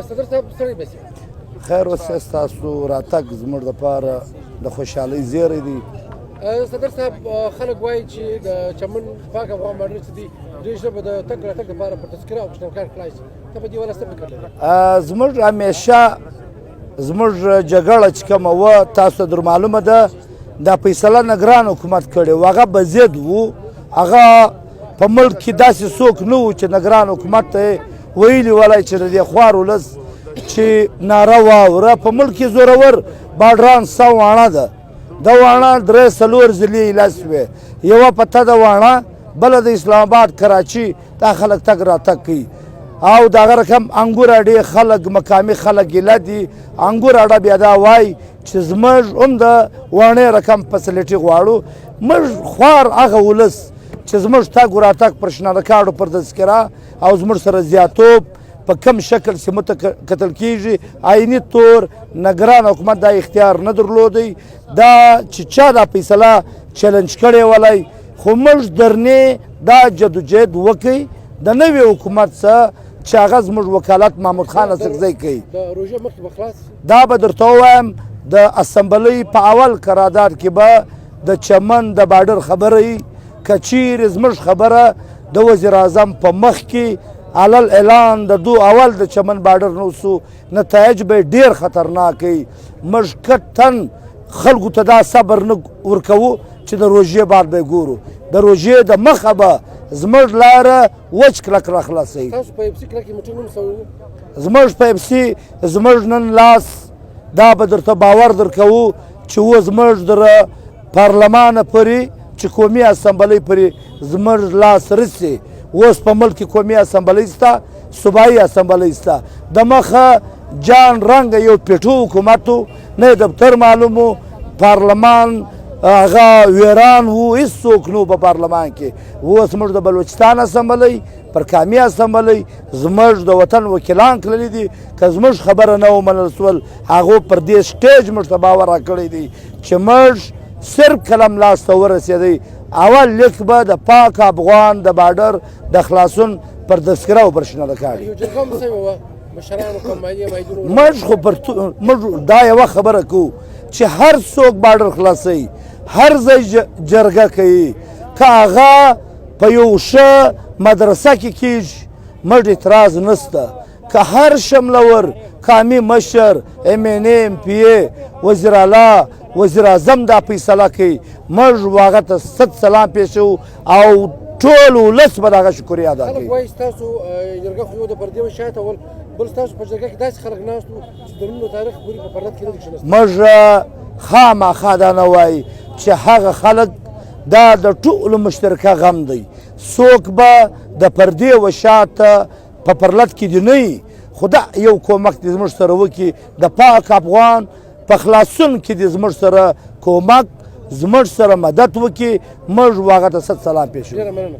صدر صاحب ستړی به شي. خیر اوسه ستاسو راتګ زموږ دپاره د خوشحالۍ زیری دی. صدر صاحب خلک وایي چې د چمن پاک افغان بارډر چې دی دوی ژبه د تګ راتګ لپاره په تذکره او کشتنکار کړای شي. ته په دې ولا څه فکر لرې؟ زموږ همیشه زموږ جګړه چې کومه وه تاسو ته در معلومه ده دا فیصله نګران حکومت کړې و هغه به ضد و. هغه په ملک کې داسې څوک نه و چې نګران حکومت ته یې ویلي ولی چې د دې خوار ولس چې ناره واوره. په ملک کې زورور باډران 100 واڼه ده. دا واڼه 3-4 ضلعې ایله شوې. یوه پته ده واڼه، بله د اسلام آباد کراچي. دا خلک تګ راتګ کوي او د هغه رقم انګور اډې خلک مقامي خلک ګیله دي. انګور اډه بیا دا وایي چې زموږ هم د واڼې رقم فسیلیټي غواړو. موږ خوار هغه ولس چې زموږ تګ راتګ پر شناده کارډو پر تذکره او زموږ سره زیاتوب په کم شکل چې موږ ته کتل کېږي. عیني طور نګران حکومت دا اختیار نه درلودی دا چې چا دا فیصله چلنج کړې ولی. خو موږ درنې دا جدوجهد وکړئ د نوي حکومت څخه چې هغه زموږ وکالت محمود خان اڅکزی کوي. د روژې مخکې به خلاص دا به درته ووایم د اسمبلۍ په اول قرارداد کې به د چمن د باډر خبره وي. که چیرې زموږ خبره د وزیر اعظم په مخ کې علل اعلان د دو اول د چمن باډر نه وسو نتایج به ډېر خطرناک وي. موږ کټن خلکو ته دا صبر نه ورکوو چې د روژې بعد به ګورو. د روژې د مخه به زموږ لاره وچ کلک راخلاصوي. تاسو په اف سي کلک کې موټر نوم سوي زموږ په اف سي زموږ نن لاس دا به درته باور درکوو چې و زموږ در پارلمانه پورې چې قومي اسمبلۍ پورې زموږ لاس رسي. اوس په ملک کې قومي اسمبلۍ شته، صوبایي اسمبلۍ شته. د مخه جان رنګه یو پیټو حکومت و، نه یې دفتر معلوم و، پارلمان هغه ویران و، هېڅوک نه و په پارلمان کې. اوس موږ د بلوچستان اسمبلۍ پر قامي اسمبلۍ زموږ د وطن وکیلان تللي دي. که زموږ خبره نه ومنل سول هغو پر دې سټیج موږ ته باور راکړی دی چې موږ صرف کلم لاس ته ورسېدی. اول لیک به د پاک افغان د باډر د خلاصون پر تذکره او پر شناده کاړي. یو جرګه هم سوې وه مشرانو کمالي معیدونو. موږ خو موږ دا یوه خبره کوو چې هر څوک باډر خلاصوي، هر ځای جرګه کوي. که هغه په یو ښه مدرسه کې کېږي موږ اعتراض نشته. که هر شملور قامي مشر MNA MPA وزیر اعلی وزیر اعظم دا فیصله کوي موږ هغه ته ست سلام پېښوو او ټول ولس به د هغه شکریا ادا کوي. خلک وایي ستاسو جرګه خو یو د پردې شاته ول بل ستاسو په جرګه کې داسې خلک ناست وو چې د نومونو تاریخ پورې په پردت کې نه دي کښېناستلي. موږ خامخا دا نه وایي چې هغه خلک دا د ټولو مشترکه غم دی. څوک به د پردې و شاته په پرلت کې دي نه وي. خو دا یو کومک دې زموږ سره وکړي د پاک افغان په خلاصون کې دې زموږ سره کومک زموږ سره مدد وکړي. موږ هغه ته ست سلام پېښوو. ډېره مننه.